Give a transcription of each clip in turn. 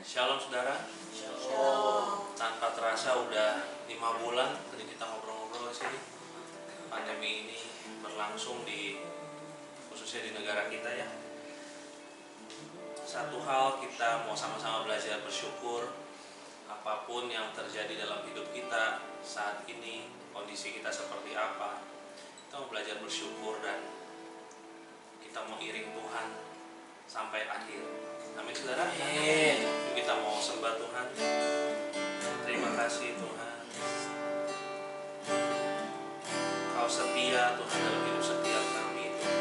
Shalom saudara. Shalom. Tanpa terasa udah 5 bulan tadi kita ngobrol-ngobrol di sini. Pandemi ini berlangsung khususnya di negara kita ya. Satu hal kita mau sama-sama belajar bersyukur. Apapun yang terjadi dalam hidup kita saat ini, kondisi kita seperti apa, kita mau belajar bersyukur dan kita mau iring Tuhan sampai akhir. Amin saudara. Amin. Kita mau sembah Tuhan. Terima kasih Tuhan. Kau setia Tuhan dalam hidup setiap kami Tuhan.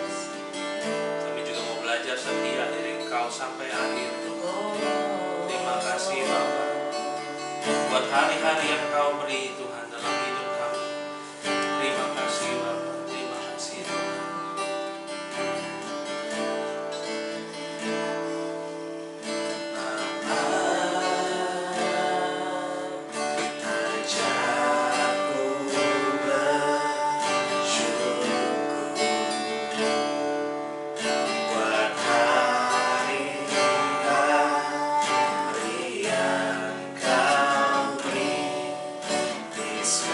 Kami juga mau belajar setia dari Engkau sampai akhir Tuhan. Terima kasih Bapa buat hari-hari yang Kau beri Tuhan dalam hidup kami. Terima kasih Bapa. Terima kasih Tuhan. This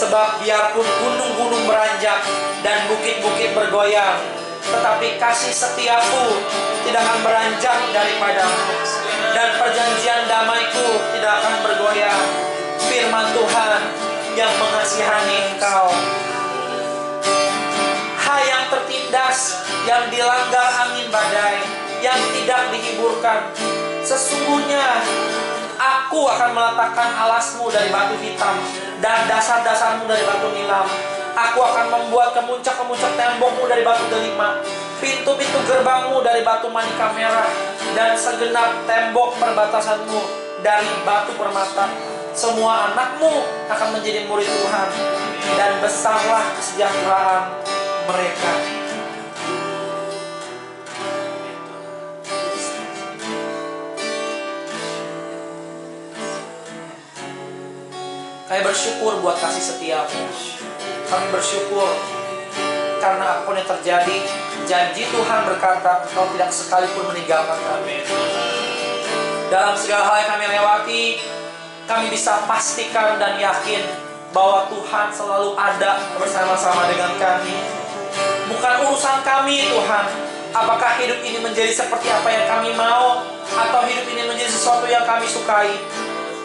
Sebab biarpun gunung-gunung beranjak dan bukit-bukit bergoyang, tetapi kasih setiaku tidak akan beranjak daripadamu, dan perjanjian damaiku tidak akan bergoyang. Firman Tuhan yang mengasihani engkau. Hai yang tertindas, yang dilanggar angin badai, yang tidak dihiburkan, sesungguhnya Aku akan meletakkan alasmu dari batu hitam dan dasar-dasarmu dari batu nilam. Aku akan membuat kemuncak-kemuncak tembokmu dari batu delima, pintu-pintu gerbangmu dari batu manika merah, dan segenap tembok perbatasanmu dari batu permata. Semua anakmu akan menjadi murid Tuhan, dan besarlah kesejahteraan mereka. Kami bersyukur buat kasih setiamu. Kami bersyukur karena apapun yang terjadi, janji Tuhan berkata, Engkau tidak sekalipun meninggalkan kami. Dalam segala hal yang kami lewati, kami bisa pastikan dan yakin bahwa Tuhan selalu ada bersama-sama dengan kami. Bukan urusan kami, Tuhan, apakah hidup ini menjadi seperti apa yang kami mau, atau hidup ini menjadi sesuatu yang kami sukai.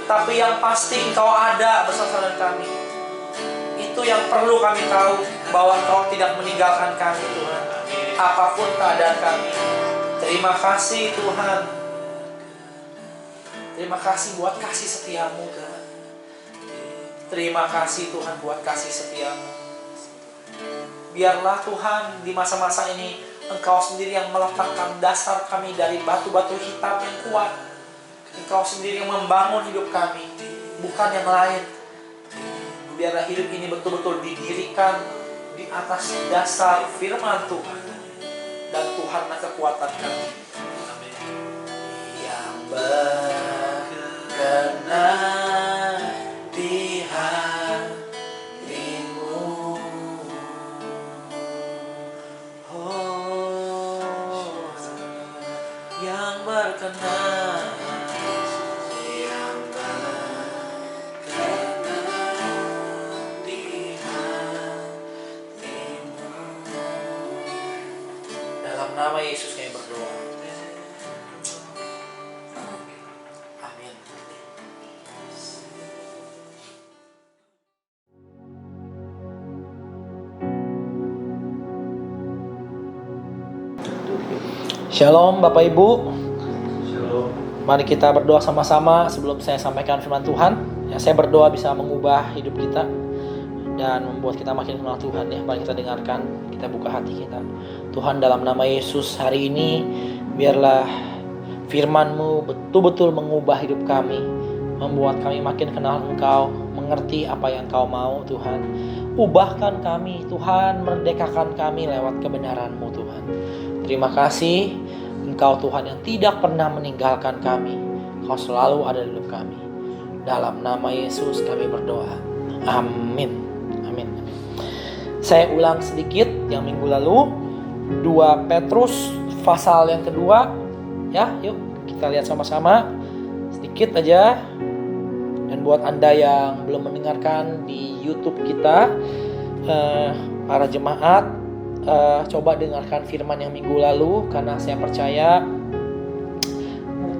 Tapi yang pasti Engkau ada bersama dengan kami. Itu yang perlu kami tahu, bahwa Engkau tidak meninggalkan kami, Tuhan, apapun keadaan kami. Terima kasih, Tuhan. Terima kasih buat kasih setiamu, Tuhan. Terima kasih, Tuhan, buat kasih setiamu. Biarlah, Tuhan, di masa-masa ini Engkau sendiri yang meletakkan dasar kami dari batu-batu hitam yang kuat. Engkau sendiri yang membangun hidup kami, bukan yang lain. Biarlah hidup ini betul-betul didirikan di atas dasar firman Tuhan, dan Tuhanlah kekuatan kami. Yang berkenan di hatimu, oh, yang berkenan. Nama Yesus kami berdoa. Amin. Shalom Bapak Ibu. Shalom. Mari kita berdoa sama-sama sebelum saya sampaikan firman Tuhan. Ya, saya berdoa bisa mengubah hidup kita dan membuat kita makin kenal Tuhan. Ya, mari kita dengarkan, kita buka hati kita. Tuhan, dalam nama Yesus, hari ini biarlah firman-Mu betul-betul mengubah hidup kami, membuat kami makin kenal Engkau, mengerti apa yang Engkau mau, Tuhan. Ubahkan kami, Tuhan, merdekakan kami lewat kebenaran-Mu, Tuhan. Terima kasih, Engkau Tuhan yang tidak pernah meninggalkan kami. Engkau selalu ada di hidup kami. Dalam nama Yesus kami berdoa. Amin. Amin. Saya ulang sedikit yang minggu lalu. 2 Petrus pasal yang kedua, ya, yuk kita lihat sama-sama sedikit aja. Dan buat Anda yang belum mendengarkan di YouTube kita, para jemaat, coba dengarkan firman yang minggu lalu, karena saya percaya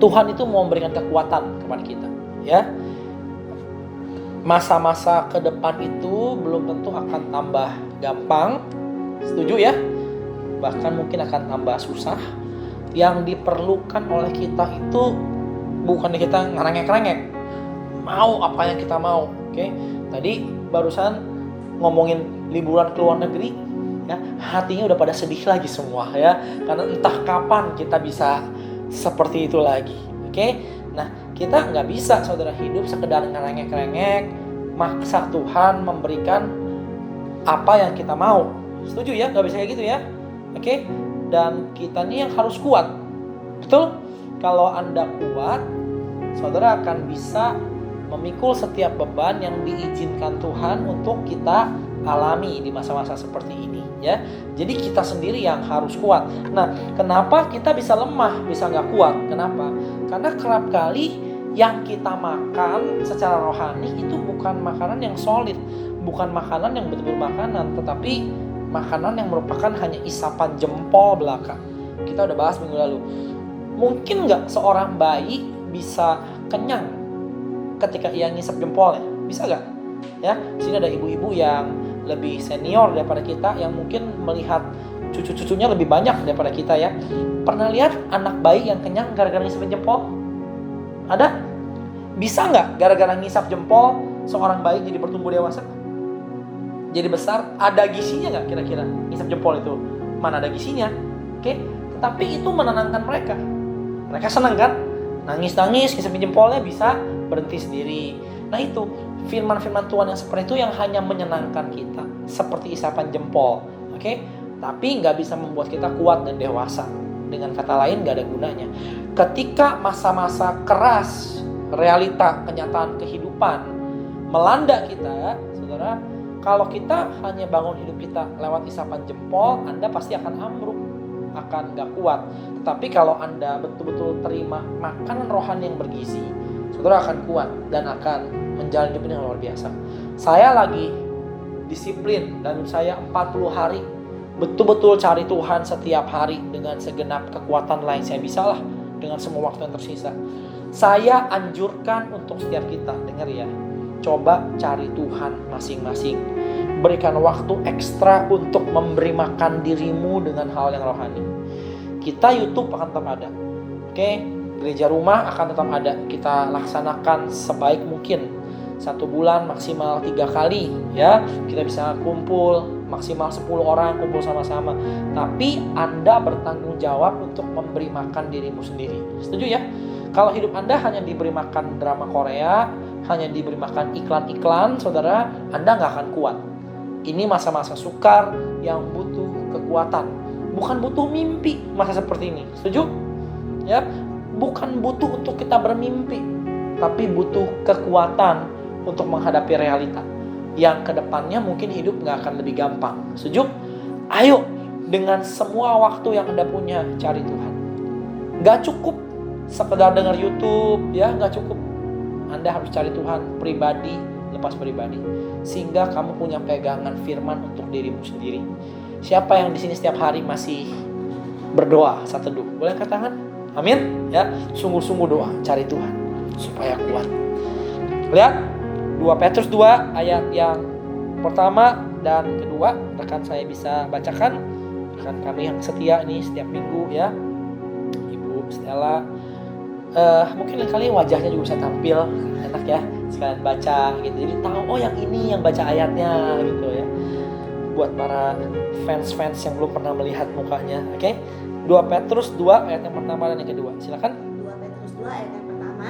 Tuhan itu mau memberikan kekuatan kepada kita, ya. Masa-masa ke depan itu belum tentu akan tambah gampang, setuju ya? Bahkan mungkin akan tambah susah. Yang diperlukan oleh kita itu bukan kita ngerengek-rengek, mau apa yang kita mau. Oke? Tadi barusan ngomongin liburan ke luar negeri, ya, hatinya udah pada sedih lagi semua, ya, karena entah kapan kita bisa seperti itu lagi. Oke? Nah, kita nggak bisa, saudara, hidup sekedar ngerengek-rengek, maksa Tuhan memberikan apa yang kita mau. Setuju ya? Nggak bisa kayak gitu ya? Oke, dan kita nih yang harus kuat. Betul? Kalau Anda kuat, saudara akan bisa memikul setiap beban yang diizinkan Tuhan untuk kita alami di masa-masa seperti ini, ya. Jadi kita sendiri yang harus kuat. Nah, kenapa kita bisa lemah, bisa nggak kuat? Kenapa? Karena kerap kali yang kita makan secara rohani itu bukan makanan yang solid, bukan makanan yang betul-betul makanan, tetapi makanan yang merupakan hanya isapan jempol belaka. Kita udah bahas minggu lalu. Mungkin nggak seorang bayi bisa kenyang ketika ia ngisap jempolnya? Bisa nggak? Ya, sini ada ibu-ibu yang lebih senior daripada kita, yang mungkin melihat cucu-cucunya lebih banyak daripada kita ya. Pernah lihat anak bayi yang kenyang gara-gara ngisap jempol? Ada? Bisa nggak gara-gara ngisap jempol seorang bayi jadi bertumbuh dewasa? Jadi besar? Ada gizinya nggak kira-kira ngisap jempol itu? Mana ada gizinya? Oke? Tetapi itu menenangkan mereka. Mereka senang kan? Nangis-nangis, ngisap jempolnya bisa berhenti sendiri. Nah itu, firman-firman Tuhan yang seperti itu yang hanya menyenangkan kita. Seperti isapan jempol. Oke? Tapi nggak bisa membuat kita kuat dan dewasa. Dengan kata lain, nggak ada gunanya. Ketika masa-masa keras, realita, kenyataan kehidupan melanda kita, saudara, kalau kita hanya bangun hidup kita lewat isapan jempol, Anda pasti akan ambruk, akan gak kuat. Tetapi kalau Anda betul-betul terima makanan rohani yang bergizi, saudara akan kuat dan akan menjalani hidup yang luar biasa. Saya lagi disiplin dan saya 40 hari betul-betul cari Tuhan setiap hari dengan segenap kekuatan lain saya bisa lah, dengan semua waktu yang tersisa. Saya anjurkan untuk setiap kita, dengar ya, coba cari Tuhan masing-masing. Berikan waktu ekstra untuk memberi makan dirimu dengan hal yang rohani. Kita YouTube akan tetap ada, oke? Gereja rumah akan tetap ada. Kita laksanakan sebaik mungkin. 1 bulan maksimal 3 kali ya. Kita bisa kumpul maksimal 10 orang kumpul sama-sama. Tapi Anda bertanggung jawab untuk memberi makan dirimu sendiri. Setuju ya? Kalau hidup Anda hanya diberi makan drama Korea, hanya diberi makan iklan-iklan, saudara, Anda nggak akan kuat. Ini masa-masa sukar yang butuh kekuatan. Bukan butuh mimpi masa seperti ini. Setuju? Ya, bukan butuh untuk kita bermimpi, tapi butuh kekuatan untuk menghadapi realita yang kedepannya mungkin hidup nggak akan lebih gampang. Setuju? Ayo, dengan semua waktu yang Anda punya, cari Tuhan. Nggak cukup sekedar dengar YouTube, ya nggak cukup. Anda harus cari Tuhan pribadi, lepas pribadi, sehingga kamu punya pegangan firman untuk dirimu sendiri. Siapa yang di sini setiap hari masih berdoa saat teduh? Boleh angkat tangan? Amin. Ya, sungguh-sungguh doa, cari Tuhan supaya kuat. Lihat 2 Petrus 2 ayat yang pertama dan kedua, rekan saya bisa bacakan. Rekan kami yang setia ini setiap minggu ya, Ibu Stella. Mungkin kali wajahnya juga bisa tampil enak ya, sekalian baca gitu, jadi tahu oh yang ini yang baca ayatnya gitu ya, buat para fans-fans yang belum pernah melihat mukanya. Oke? 2 Petrus 2 ayat yang pertama dan yang kedua, silakan. 2 Petrus 2 ayat yang pertama,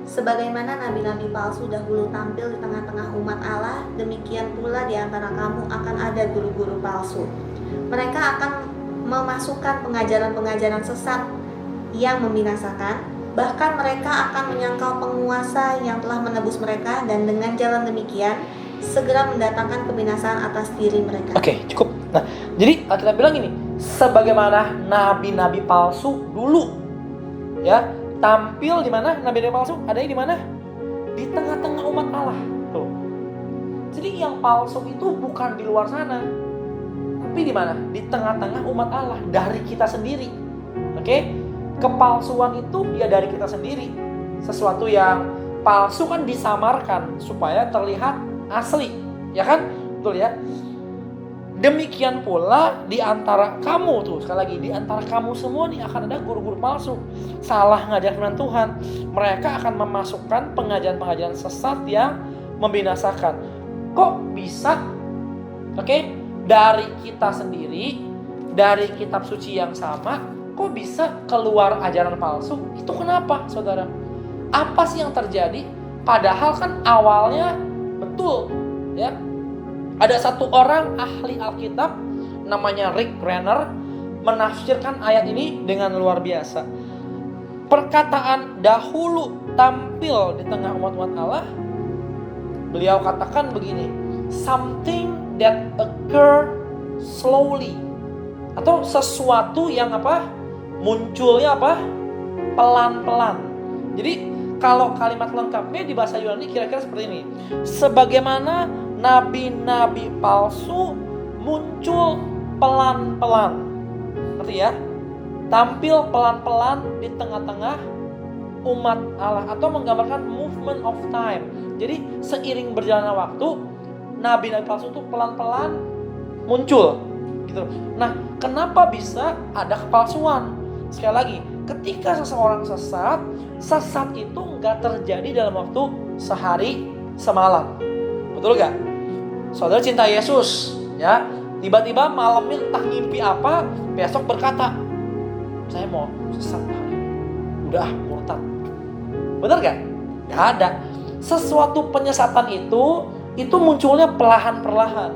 sebagaimana nabi-nabi palsu dahulu tampil di tengah-tengah umat Allah, demikian pula di antara kamu akan ada guru-guru palsu. Mereka akan memasukkan pengajaran-pengajaran sesat yang membinasakan. Bahkan mereka akan menyangkal penguasa yang telah menebus mereka, dan dengan jalan demikian segera mendatangkan kebinasaan atas diri mereka. Oke, cukup. Nah, jadi kita bilang ini, sebagaimana nabi-nabi palsu dulu ya, tampil di mana nabi-nabi palsu? Adanya di mana? Di tengah-tengah umat Allah. Tuh. Jadi yang palsu itu bukan di luar sana, tapi di mana? Di tengah-tengah umat Allah, dari kita sendiri. Oke? Kepalsuan itu ya dari kita sendiri. Sesuatu yang palsu kan disamarkan supaya terlihat asli, ya kan? Betul ya? Demikian pula di antara kamu tuh, sekali lagi, di antara kamu semua nih akan ada guru-guru palsu. Salah ngajar firman Tuhan. Mereka akan memasukkan pengajaran-pengajaran sesat yang membinasakan. Kok bisa? Oke? Dari kita sendiri, dari kitab suci yang sama, kok bisa keluar ajaran palsu? Itu kenapa, saudara? Apa sih yang terjadi? Padahal kan awalnya betul, ya. Ada satu orang ahli Alkitab namanya Rick Renner menafsirkan ayat ini dengan luar biasa. Perkataan dahulu tampil di tengah umat-umat Allah, beliau katakan begini, something that occur slowly, atau sesuatu yang apa? Munculnya apa? Pelan-pelan. Jadi kalau kalimat lengkapnya di bahasa Yunani kira-kira seperti ini. Sebagaimana nabi-nabi palsu muncul pelan-pelan. Ngerti ya? Tampil pelan-pelan di tengah-tengah umat Allah, atau menggambarkan movement of time. Jadi seiring berjalannya waktu, nabi-nabi palsu itu pelan-pelan muncul gitu. Nah, kenapa bisa ada kepalsuan? Sekali lagi, ketika seseorang sesat itu nggak terjadi dalam waktu sehari semalam. Betul gak? Saudara cinta Yesus, ya, tiba-tiba malamnya entah ngimpi apa, besok berkata, saya mau sesat hari ini, udah murtad. Bener gak? Gak ada. Sesuatu penyesatan itu munculnya perlahan-perlahan.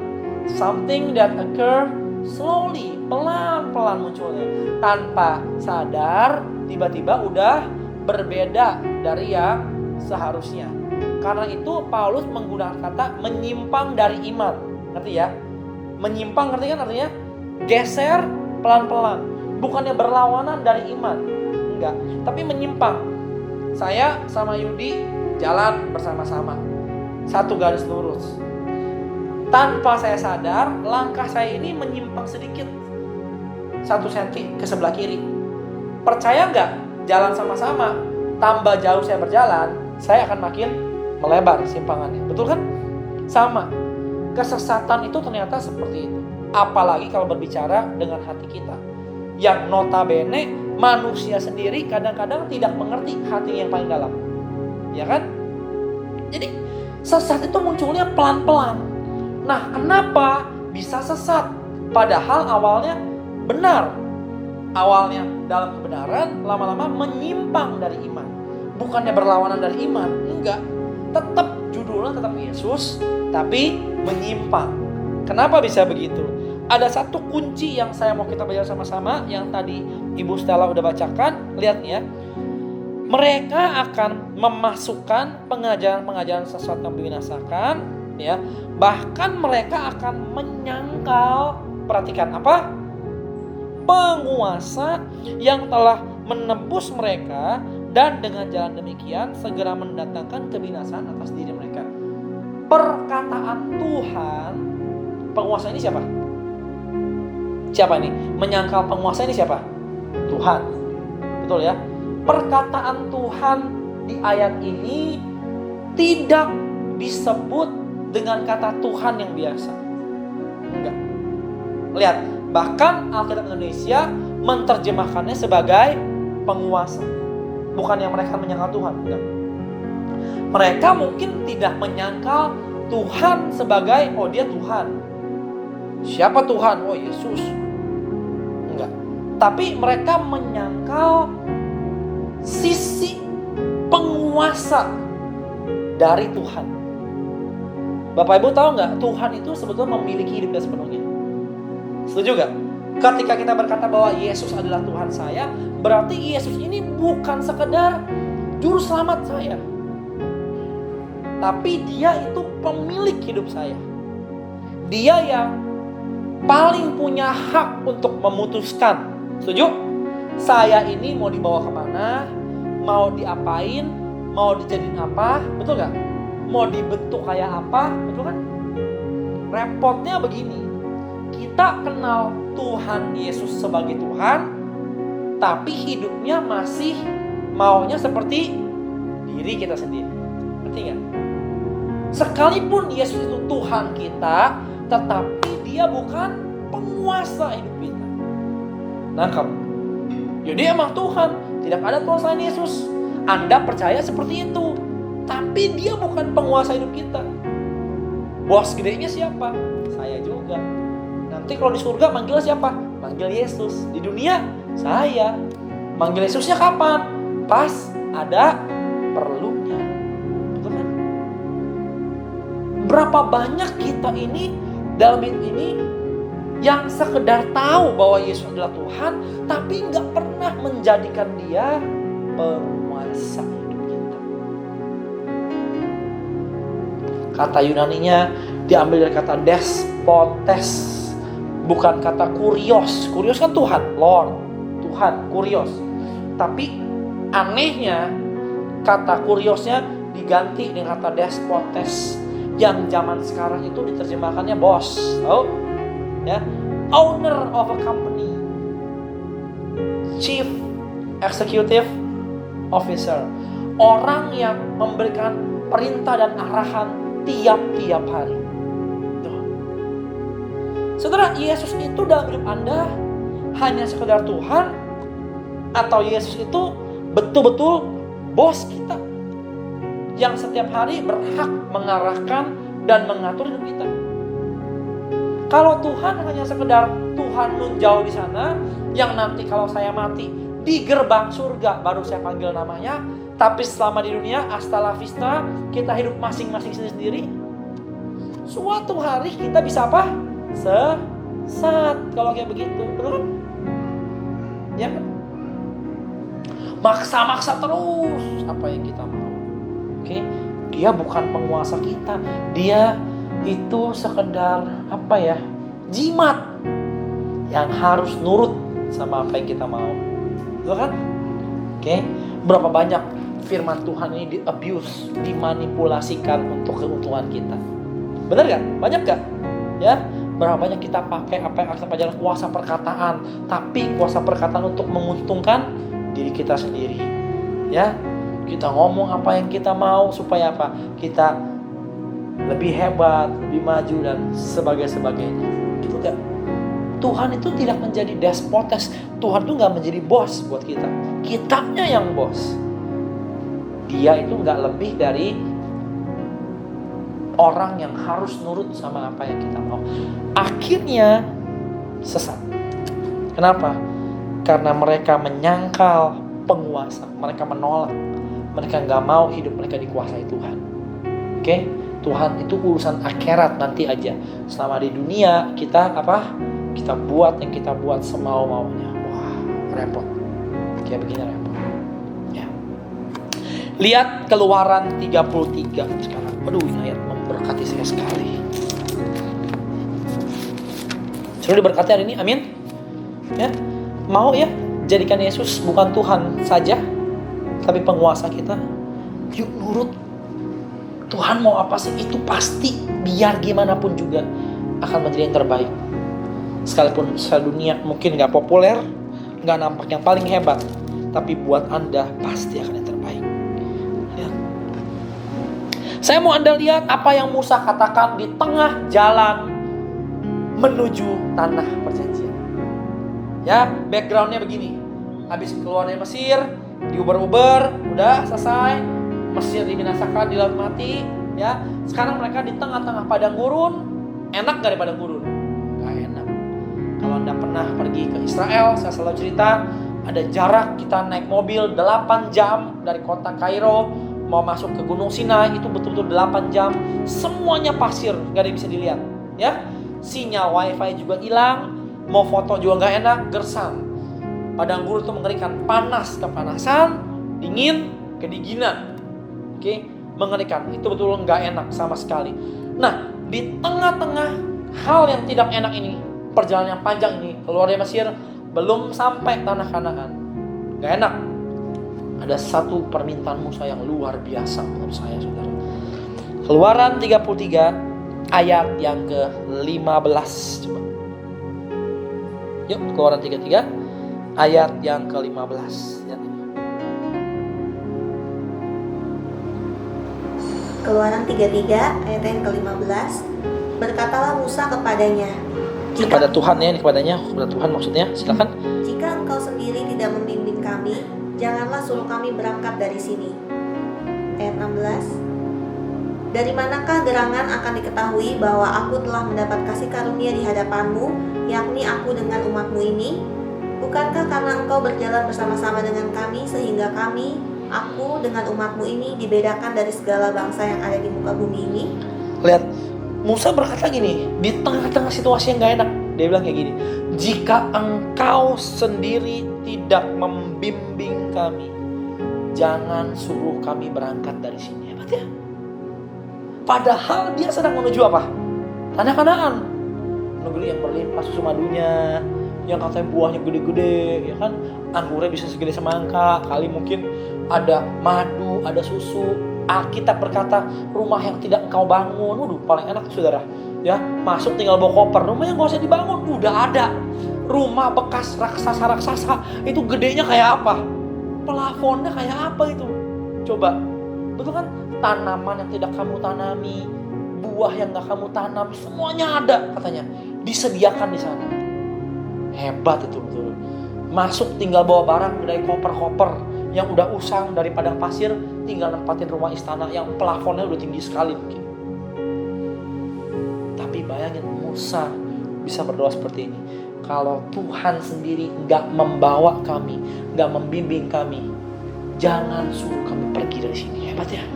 Something that occur slowly, pelan-pelan munculnya. Tanpa sadar, tiba-tiba udah berbeda dari yang seharusnya. Karena itu Paulus menggunakan kata menyimpang dari iman. Ngerti ya? Menyimpang, ngerti kan artinya? Geser pelan-pelan. Bukannya berlawanan dari iman. Enggak, tapi menyimpang. Saya sama Yudi jalan bersama-sama. Satu garis lurus. Tanpa saya sadar, langkah saya ini menyimpang sedikit. 1 senti ke sebelah kiri. Percaya nggak? Jalan sama-sama, tambah jauh saya berjalan, saya akan makin melebar simpangannya. Betul kan? Sama. Kesesatan itu ternyata seperti itu. Apalagi kalau berbicara dengan hati kita. Yang notabene manusia sendiri kadang-kadang tidak mengerti hati yang paling dalam. Ya kan? Jadi sesat itu munculnya pelan-pelan. Nah, kenapa bisa sesat? Padahal awalnya benar. Awalnya dalam kebenaran, lama-lama menyimpang dari iman. Bukannya berlawanan dari iman, enggak. Tetap judulnya tetap Yesus, tapi menyimpang. Kenapa bisa begitu? Ada satu kunci yang saya mau kita belajar sama-sama, yang tadi Ibu Stella udah bacakan. Lihat ya. Mereka akan memasukkan pengajaran-pengajaran sesuatu yang membinasakan, ya. Bahkan mereka akan menyangkal, perhatikan apa? Penguasa yang telah menebus mereka, dan dengan jalan demikian segera mendatangkan kebinasaan atas diri mereka. Perkataan Tuhan, penguasa ini siapa? Siapa ini? Menyangkal penguasa ini siapa? Tuhan. Betul ya? Perkataan Tuhan di ayat ini tidak disebut dengan kata Tuhan yang biasa. Enggak. Lihat, bahkan Alkitab Indonesia menerjemahkannya sebagai penguasa. Bukan yang mereka menyangkal Tuhan. Enggak. Mereka mungkin tidak menyangkal Tuhan sebagai, oh dia Tuhan. Siapa Tuhan? Oh Yesus. Enggak. Tapi mereka menyangkal sisi penguasa dari Tuhan. Bapak Ibu tahu nggak? Tuhan itu sebetulnya memiliki hidupnya sepenuhnya. Setuju nggak? Ketika kita berkata bahwa Yesus adalah Tuhan saya, berarti Yesus ini bukan sekedar juru selamat saya, tapi dia itu pemilik hidup saya. Dia yang paling punya hak untuk memutuskan. Setuju? Saya ini mau dibawa kemana, mau diapain, mau dijadiin apa, betul gak? Mau dibentuk kayak apa, betul kan? Repotnya begini, kita kenal Tuhan Yesus sebagai Tuhan, tapi hidupnya masih maunya seperti diri kita sendiri. Ngerti gak? Sekalipun Yesus itu Tuhan kita, tetapi dia bukan penguasa hidup kita. Nangkap? Jadi emang Tuhan, tidak ada Tuhan selain Yesus. Anda percaya seperti itu, tapi dia bukan penguasa hidup kita. Bos gedenya siapa? Saya juga. Nanti kalau di surga manggil siapa? Manggil Yesus. Di dunia, saya. Manggil Yesusnya kapan? Pas ada perlunya. Betul kan? Berapa banyak kita ini dalam hidup ini yang sekedar tahu bahwa Yesus adalah Tuhan, tapi nggak pernah menjadikan dia penguasa hidup kita. Kata Yunaninya diambil dari kata despotes, bukan kata kurios. Kurios kan Tuhan, Lord, Tuhan, kurios. Tapi anehnya kata kuriosnya diganti dengan kata despotes, yang zaman sekarang itu diterjemahkannya bos, tahu? Ya, owner of a company, chief executive officer, orang yang memberikan perintah dan arahan tiap-tiap hari. Tuh. Saudara, Yesus itu dalam hidup Anda hanya sekedar Tuhan, atau Yesus itu betul-betul bos kita yang setiap hari berhak mengarahkan dan mengatur hidup kita? Kalau Tuhan hanya sekedar Tuhan nun jauh di sana, yang nanti kalau saya mati di gerbang surga baru saya panggil namanya, tapi selama di dunia hasta la vista, kita hidup masing-masing sendiri. Suatu hari kita bisa apa? Sesat kalau kayak begitu, betul kan? Ya kan? Maksa-maksa terus apa yang kita mau. Oke? Dia bukan penguasa kita. Dia itu sekedar apa ya? Jimat yang harus nurut sama apa yang kita mau. Betul kan? Oke? Berapa banyak firman Tuhan ini di-abuse, dimanipulasikan untuk keuntungan kita. Benar gak? Banyak gak? Ya? Berapa banyak kita pakai apa yang kita pelajari kuasa perkataan, tapi kuasa perkataan untuk menguntungkan diri kita sendiri. Ya? Kita ngomong apa yang kita mau supaya apa? Kita lebih hebat, lebih maju dan sebagainya. Gitu gak? Tuhan itu tidak menjadi despotes. Tuhan itu gak menjadi bos buat kita. Kitanya yang bos. Dia itu gak lebih dari orang yang harus nurut sama apa yang kita mau. Akhirnya sesat. Kenapa? Karena mereka menyangkal penguasa. Mereka menolak. Mereka gak mau hidup mereka dikuasai Tuhan. Oke? Tuhan itu urusan akhirat nanti aja. Selama di dunia kita apa? Kita buat yang kita buat semau-maunya. Wah, repot. Kayak begini repot. Ya. Lihat Keluaran 33 sekarang. Aduh, ini ayat memberkati saya sekali. Sudah diberkati hari ini, amin. Ya, mau ya jadikan Yesus bukan Tuhan saja, tapi penguasa kita. Yuk nurut. Tuhan mau apa sih? Itu pasti biar gimana pun juga akan menjadi yang terbaik. Sekalipun sedunia mungkin gak populer, gak nampak yang paling hebat, tapi buat Anda pasti akan yang terbaik. Ya. Saya mau Anda lihat apa yang Musa katakan di tengah jalan menuju tanah perjanjian. Ya, backgroundnya begini. Habis keluar dari Mesir, diuber-uber, udah selesai. Mesir dibinasakan di laut mati, ya. Sekarang mereka di tengah-tengah padang gurun. Enak gak di padang gurun? Gak enak. Kalau Anda pernah pergi ke Israel, saya selalu cerita, ada jarak kita naik mobil 8 jam dari kota Kairo mau masuk ke Gunung Sinai, itu betul-betul 8 jam. Semuanya pasir, gak ada yang bisa dilihat, ya. Sinyal wifi juga hilang, mau foto juga gak enak, gersang. Padang gurun itu mengerikan, panas kepanasan, dingin kedinginan. Oke, mengerikan. Itu betul nggak enak sama sekali. Nah, di tengah-tengah hal yang tidak enak ini, perjalanan yang panjang ini, keluar dari Mesir, belum sampai tanah Kanaan, nggak enak. Ada satu permintaan Musa yang luar biasa menurut saya, saudara. Keluaran 33 ayat yang ke-15. Coba. Yuk, Keluaran 33 ayat yang ke-15. Keluaran 33 ayat yang ke-15. Berkatalah Musa kepadanya, kepada Tuhan ya, kepadanya, kepada Tuhan maksudnya, silakan. Jika engkau sendiri tidak membimbing kami, janganlah suruh kami berangkat dari sini. Ayat 16. Dari manakah gerangan akan diketahui bahwa aku telah mendapat kasih karunia di hadapanmu, yakni aku dengan umatmu ini? Bukankah karena engkau berjalan bersama-sama dengan kami, sehingga kami, aku dengan umatmu ini dibedakan dari segala bangsa yang ada di muka bumi ini? Lihat, Musa berkata gini, di tengah-tengah situasi yang gak enak, dia bilang kayak gini, jika engkau sendiri tidak membimbing kami, jangan suruh kami berangkat dari sini. Hebat ya? Padahal dia sedang menuju apa? Tanah Kanaan, negeri yang berlimpah susu madunya, yang katanya buahnya gede-gede, ya kan? Anggurnya bisa segede semangka, kali mungkin ada madu, ada susu, Alkitab berkata, rumah yang tidak engkau bangun, waduh paling enak saudara. Ya, masuk tinggal bawa koper, rumahnya nggak usah dibangun, udah ada. Rumah bekas raksasa-raksasa itu gedenya kayak apa? Plafonnya kayak apa itu? Coba, betul kan? Tanaman yang tidak kamu tanami, buah yang gak kamu tanam, semuanya ada katanya, disediakan di sana. Hebat itu betul. Masuk tinggal bawa barang dari koper-koper yang udah usang dari padang pasir, tinggal nempatin rumah istana yang plafonnya udah tinggi sekali mungkin. Tapi bayangin Musa bisa berdoa seperti ini. Kalau Tuhan sendiri gak membawa kami, gak membimbing kami, jangan suruh kami pergi dari sini. Hebat ya.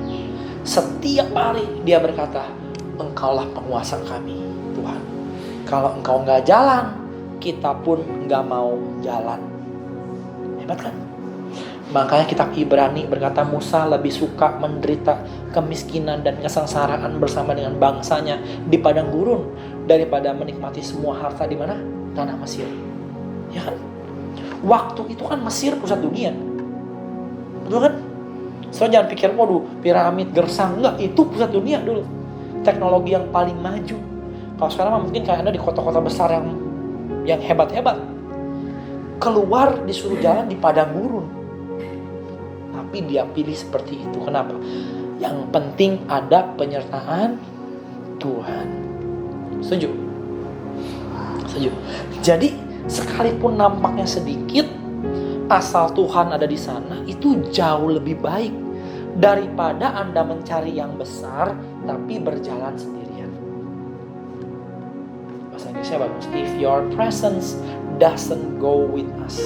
Setiap hari dia berkata, engkaulah penguasa kami Tuhan. Kalau engkau gak jalan, kita pun gak mau jalan. Hebat kan? Makanya kitab Ibrani berkata Musa lebih suka menderita kemiskinan dan kesengsaraan bersama dengan bangsanya di padang gurun daripada menikmati semua harta di mana? Tanah Mesir. Ya kan? Waktu itu kan Mesir pusat dunia. Betul kan? So jangan pikir waduh piramid gersang, enggak, itu pusat dunia dulu. Teknologi yang paling maju. Kalau sekarang mungkin kayak Anda di kota-kota besar yang hebat-hebat. Keluar disuruh jalan di padang gurun. Tapi dia pilih seperti itu. Kenapa? Yang penting ada penyertaan Tuhan. Setuju? Setuju. Jadi sekalipun nampaknya sedikit, asal Tuhan ada di sana, itu jauh lebih baik daripada Anda mencari yang besar tapi berjalan sendirian. Bahasa Inggrisnya bagus. If your presence doesn't go with us,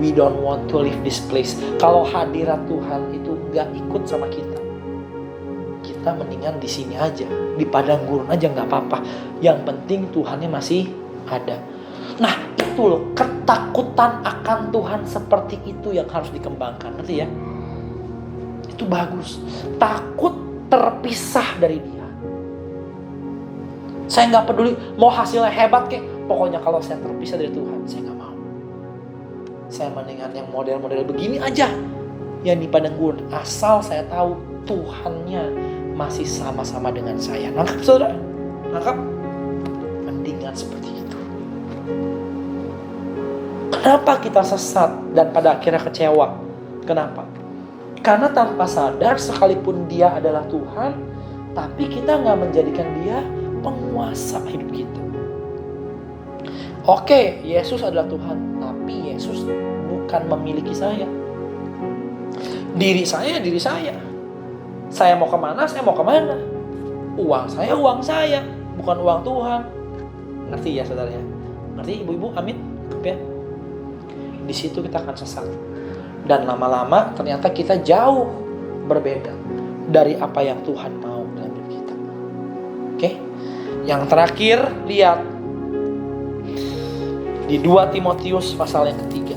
we don't want to leave this place. Kalau hadirat Tuhan itu gak ikut sama kita, kita mendingan di sini aja, di padang gurun aja nggak apa-apa. Yang penting Tuhannya masih ada. Nah itu loh, ketakutan akan Tuhan seperti itu yang harus dikembangkan. Ngerti ya? Itu bagus. Takut terpisah dari Dia. Saya nggak peduli mau hasilnya hebat kek, pokoknya kalau saya terpisah dari Tuhan, saya nggak mau. Saya mendingan yang model-model begini aja, yang di padang gurun, asal saya tahu Tuhannya masih sama-sama dengan saya. Nangkap saudara? Nangkap? Mendingan seperti itu. Kenapa kita sesat dan pada akhirnya kecewa? Kenapa? Karena tanpa sadar sekalipun Dia adalah Tuhan, tapi kita gak menjadikan Dia penguasa hidup kita. Oke, Yesus adalah Tuhan, tapi Yesus bukan memiliki saya. Diri saya, diri saya. Saya mau kemana, saya mau kemana. Uang saya, bukan uang Tuhan. Ngerti ya saudara ya? Ngerti ibu-ibu? Amin? Ya? Di situ kita akan sesat. Dan lama-lama ternyata kita jauh berbeda dari apa yang Tuhan mau dalam hidup kita. Oke? Yang terakhir, lihat di 2 Timotius pasal yang ketiga.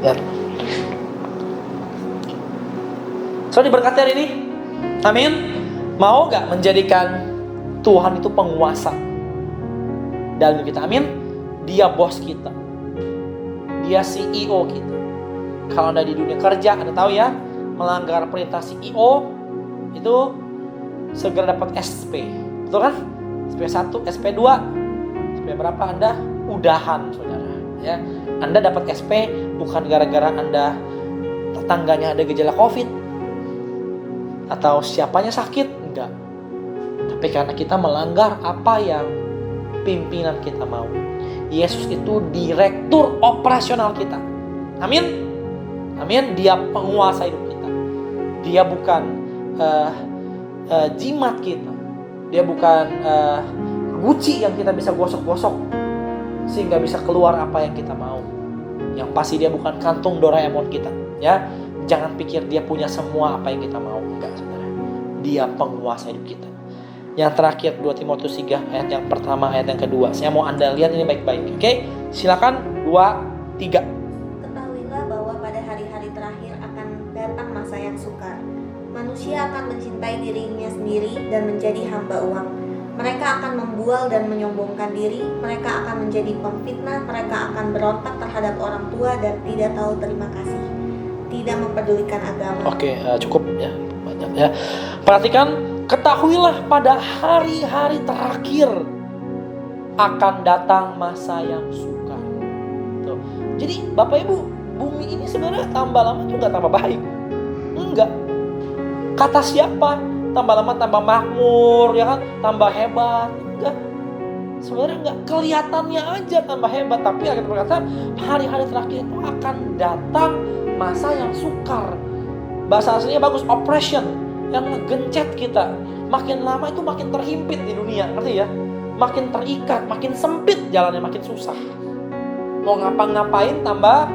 Lihat. So diberkati hari ini? Amin. Mau gak menjadikan Tuhan itu penguasa dalam hidup kita? Amin. Dia bos kita. Dia CEO kita. Kalau Anda di dunia kerja, Anda tahu ya, melanggar perintah CEO itu segera dapat SP. Betul kan? SP1, SP2, SP berapa Anda udahan saudara. Ya, Anda dapat SP bukan gara-gara Anda tetangganya ada gejala COVID atau siapanya sakit, enggak. Tapi karena kita melanggar apa yang pimpinan kita mau. Yesus itu direktur operasional kita. Amin. Amin. Dia penguasa hidup kita. Dia bukan jimat kita. Dia bukan guci yang kita bisa gosok-gosok sehingga bisa keluar apa yang kita mau. Yang pasti dia bukan kantung Doraemon kita, ya. Jangan pikir dia punya semua apa yang kita mau. Enggak, saudara. Dia penguasa hidup kita. Yang terakhir 2 Timotius 3 ayat yang pertama, ayat yang kedua. Saya mau Anda lihat ini baik-baik. Oke? Silakan 2, 3. Ketahuilah bahwa pada hari-hari terakhir akan datang masa yang sukar. Manusia akan mencintai dirinya sendiri dan menjadi hamba uang. Mereka akan membual dan menyombongkan diri, mereka akan menjadi pemfitnah, mereka akan berontak terhadap orang tua dan tidak tahu terima kasih, tidak mempedulikan agama. Oke, cukup ya, banyak ya. Perhatikan, ketahuilah pada hari-hari terakhir akan datang masa yang sukar. Tuh. Jadi Bapak Ibu, bumi ini sebenarnya tambah lama tuh nggak tambah baik, enggak. Kata siapa? Tambah lama tambah makmur, ya kan? Tambah hebat, enggak. Sebenarnya enggak, kelihatannya aja tambah hebat, tapi akan berkata hari-hari terakhir itu akan datang masa yang sukar. Bahasa aslinya bagus, oppression, yang ngegencet kita. Makin lama itu makin terhimpit di dunia, ngerti ya? Makin terikat, makin sempit jalannya, makin susah. Mau ngapa-ngapain tambah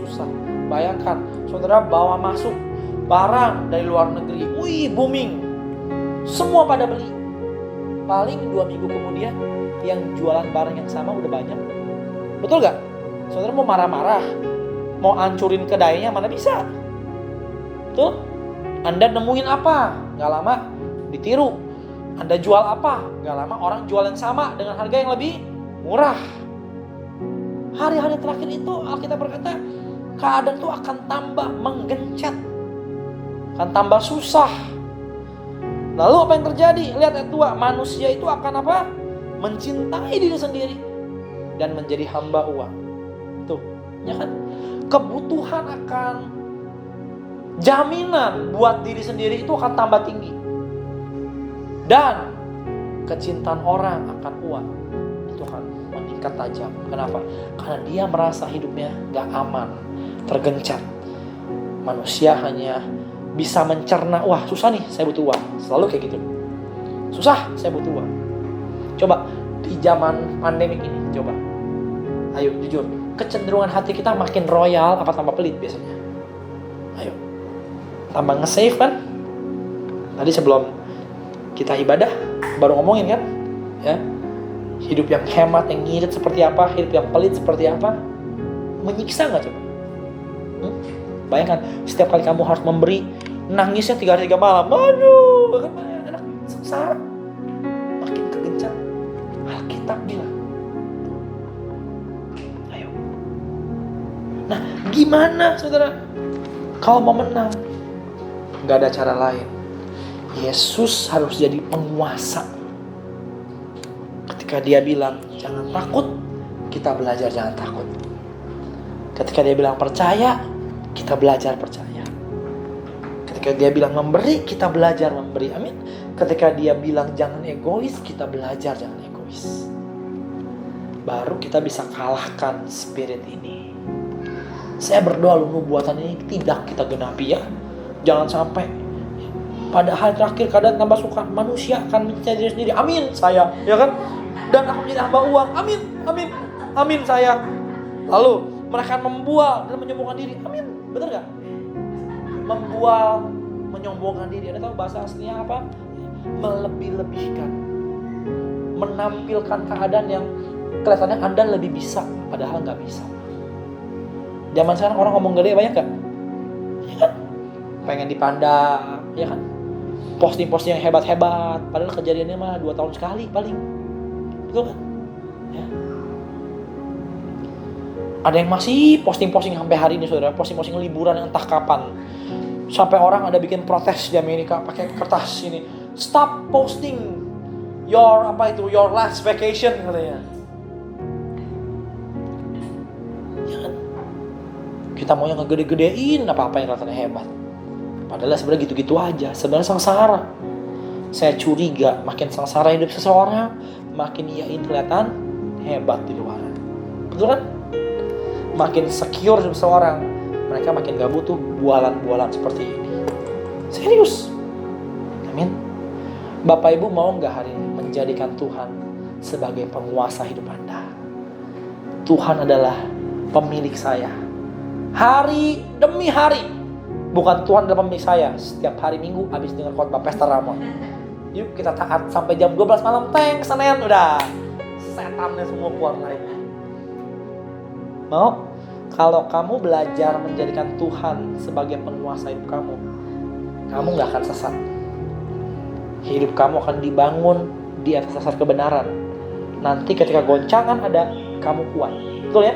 susah. Bayangkan, saudara bawa masuk barang dari luar negeri, wih booming. Semua pada beli. Paling 2 minggu kemudian yang jualan barang yang sama udah banyak. Betul gak? Saudara mau marah-marah, mau hancurin kedainya, mana bisa. Tuh, Anda nemuin apa? Gak lama ditiru. Anda jual apa? Gak lama orang jual yang sama dengan harga yang lebih murah. Hari-hari terakhir itu Alkitab berkata keadaan itu akan tambah menggencet, akan tambah susah. Lalu apa yang terjadi? Lihat ayat 2, manusia itu akan apa? Mencintai diri sendiri dan menjadi hamba uang. Tuh, ya kan? Kebutuhan akan jaminan buat diri sendiri itu akan tambah tinggi. Dan kecintaan orang akan uang itu akan meningkat tajam. Kenapa? Karena dia merasa hidupnya gak aman, tergencat. Manusia hanya bisa mencerna, wah susah nih, saya butuh uang. Selalu kayak gitu. Susah, saya butuh uang. Coba di zaman pandemi ini, coba. Ayo jujur, kecenderungan hati kita makin royal apa tambah pelit biasanya? Ayo. Tambah nge-save kan? Tadi sebelum kita ibadah baru ngomongin kan? Ya. Hidup yang hemat, yang ngirit seperti apa, hidup yang pelit seperti apa? Menyiksa gak coba? Bayangkan, setiap kali kamu harus memberi, nangisnya 3 hari 3 malam. Aduh, kan enak, sengsara. Makin kegencat. Alkitab bilang. Ayo. Nah, gimana saudara? Kalau mau menang, gak ada cara lain. Yesus harus jadi penguasa. Ketika dia bilang, jangan takut, kita belajar jangan takut. Ketika dia bilang percaya, kita belajar percaya. Ketika dia bilang memberi, kita belajar memberi. Amin. Ketika dia bilang jangan egois, kita belajar jangan egois. Baru kita bisa kalahkan spirit ini. Saya berdoa nubuatan ini tidak kita genapi ya. Jangan sampai pada hari terakhir keadaan tambah sukar, manusia akan mencari diri sendiri. Amin saya, ya kan? Dan akan menjadi hamba uang. Amin, amin, amin saya. Lalu mereka akan membual dan menyombongkan diri. Amin. Benar gak? Membual, menyombongkan diri. Anda tahu bahasa aslinya apa? Melebih-lebihkan. Menampilkan keadaan yang kelihatannya Anda lebih bisa, padahal gak bisa. Zaman sekarang orang ngomong gede banyak gak? Ya kan? Pengen dipandang, ya kan? Posting-posting yang hebat-hebat, padahal kejadiannya mah 2 tahun sekali paling. Betul kan? Ya. Ada yang masih posting-posting sampai hari ini saudara, posting-posting liburan yang entah kapan. Sampai orang ada bikin protes di Amerika pakai kertas ini, stop posting your last vacation katanya. Ya kan? Kita mau yang ngegede-gedein apa-apa yang katanya hebat. Padahal sebenarnya gitu-gitu aja, sebenarnya sengsara. Saya curiga makin sengsara hidup seseorang, makin iain kelihatan hebat di luar. Betul kan? Makin secure seseorang, mereka makin gak butuh bualan-bualan seperti ini. Serius. Amin. Bapak Ibu mau gak hari ini menjadikan Tuhan sebagai penguasa hidup Anda? Tuhan adalah pemilik saya. Hari demi hari. Bukan Tuhan adalah pemilik saya. Setiap hari Minggu habis dengar khotbah Pastor Ramon. Yuk kita taat sampai jam 12 malam. Thanks Senin udah. Setannya semua keluar lagi. Mau? Kalau kamu belajar menjadikan Tuhan sebagai penguasa hidup kamu gak akan sesat. Hidup kamu akan dibangun di atas dasar kebenaran. Nanti ketika goncangan ada, kamu kuat. Betul ya?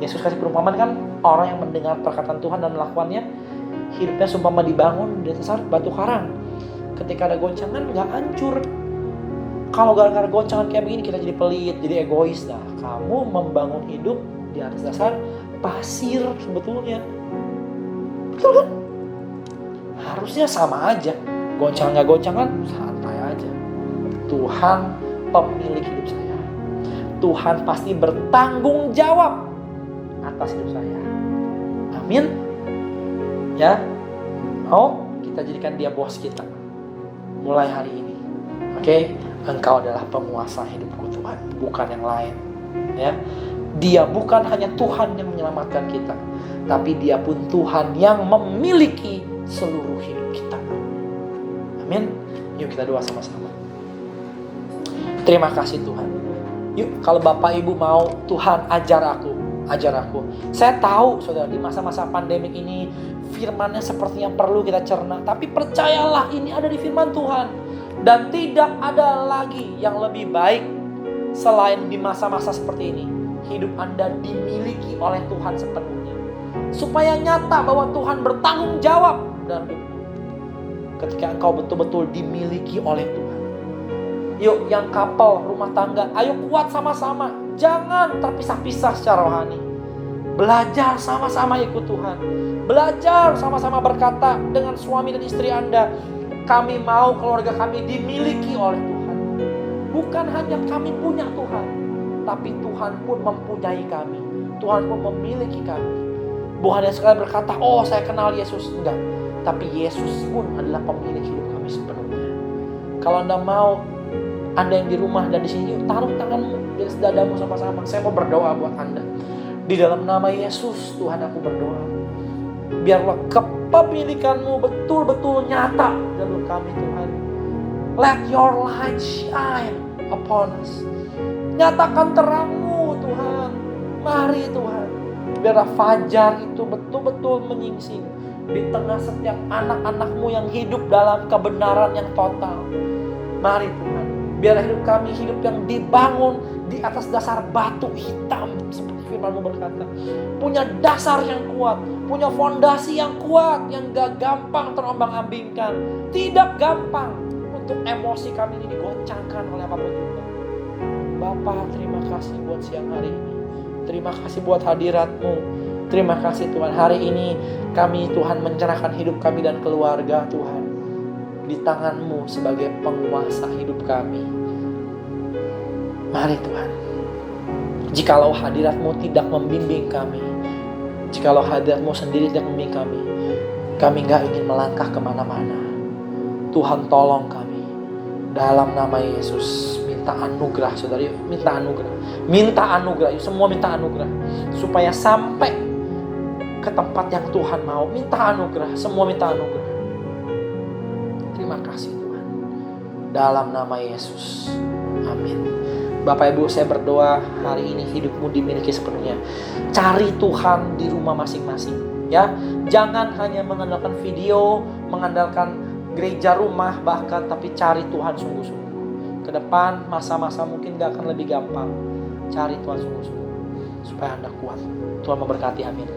Yesus kasih perumpamaan kan, orang yang mendengar perkataan Tuhan dan melakukannya, hidupnya seumpama dibangun di atas batu karang. Ketika ada goncangan nggak hancur. Kalau gara-gara goncangan kayak begini kita jadi pelit, jadi egois. Nah, kamu membangun hidup di atas dasar pasir sebetulnya. Betul kan? Harusnya sama aja. Goncangan nggak goncangan, santai aja. Tuhan pemilik hidup saya. Tuhan pasti bertanggung jawab atas hidup saya. Amin. Ya. Mau kita jadikan dia bos kita mulai hari ini. Oke? Engkau adalah penguasa hidupku Tuhan, bukan yang lain. Ya. Dia bukan hanya Tuhan yang menyelamatkan kita, tapi dia pun Tuhan yang memiliki seluruh hidup kita. Amin. Yuk kita doa sama-sama. Terima kasih Tuhan. Yuk kalau Bapak Ibu mau, Tuhan ajar aku. Saya tahu saudara, di masa-masa pandemik ini firman-Nya sepertinya perlu kita cerna, tapi percayalah ini ada di firman Tuhan. Dan tidak ada lagi yang lebih baik selain di masa-masa seperti ini. Hidup Anda dimiliki oleh Tuhan sepenuhnya. Supaya nyata bahwa Tuhan bertanggung jawab dalam hidupmu. Ketika engkau betul-betul dimiliki oleh Tuhan. Yuk yang couple, rumah tangga, ayo kuat sama-sama. Jangan terpisah-pisah secara rohani. Belajar sama-sama ikut Tuhan. Belajar sama-sama berkata dengan suami dan istri Anda, kami mau keluarga kami dimiliki oleh Tuhan. Bukan hanya kami punya Tuhan, tapi Tuhan pun mempunyai kami. Tuhan pun memiliki kami. Bukan hanya sekali berkata, oh saya kenal Yesus. Enggak. Tapi Yesus pun adalah pemilik hidup kami sepenuhnya. Kalau Anda mau, Anda yang di rumah dan di sini, taruh tanganmu di atas dadamu sama-sama. Saya mau berdoa buat Anda. Di dalam nama Yesus, Tuhan aku berdoa. Biarlah kepemilikanmu betul-betul nyata dalam kami Tuhan. Let your light shine upon us. Nyatakan terangmu Tuhan. Mari Tuhan. Biarlah fajar itu betul-betul menyingsing di tengah setiap anak-anakmu yang hidup dalam kebenaran yang total. Mari Tuhan. Biarlah hidup kami hidup yang dibangun di atas dasar batu hitam. Seperti firman-Mu berkata. Punya dasar yang kuat. Punya fondasi yang kuat. Yang gak gampang terombang-ambingkan. Tidak gampang untuk emosi kami ini digoncangkan oleh apapun juga. Bapa, terima kasih buat siang hari ini. Terima kasih buat hadirat-Mu. Terima kasih Tuhan. Hari ini kami Tuhan menyerahkan hidup kami dan keluarga Tuhan di tangan-Mu sebagai penguasa hidup kami. Mari Tuhan. Jikalau hadirat-Mu tidak membimbing kami, jikalau hadirat-Mu sendiri tidak membimbing kami gak ingin melangkah kemana-mana. Tuhan tolong kami. Dalam nama Yesus, minta anugerah saudara. Minta anugerah. Minta anugerah. Semua minta anugerah. Supaya sampai ke tempat yang Tuhan mau. Minta anugerah. Semua minta anugerah. Terima kasih Tuhan. Dalam nama Yesus. Amin. Bapak Ibu, saya berdoa hari ini hidupmu dimiliki sepenuhnya. Cari Tuhan di rumah masing-masing. Ya, jangan hanya mengandalkan video, mengandalkan gereja rumah bahkan, tapi cari Tuhan sungguh-sungguh. Ke depan masa-masa mungkin gak akan lebih gampang. Cari Tuhan sungguh-sungguh supaya Anda kuat. Tuhan memberkati, amin.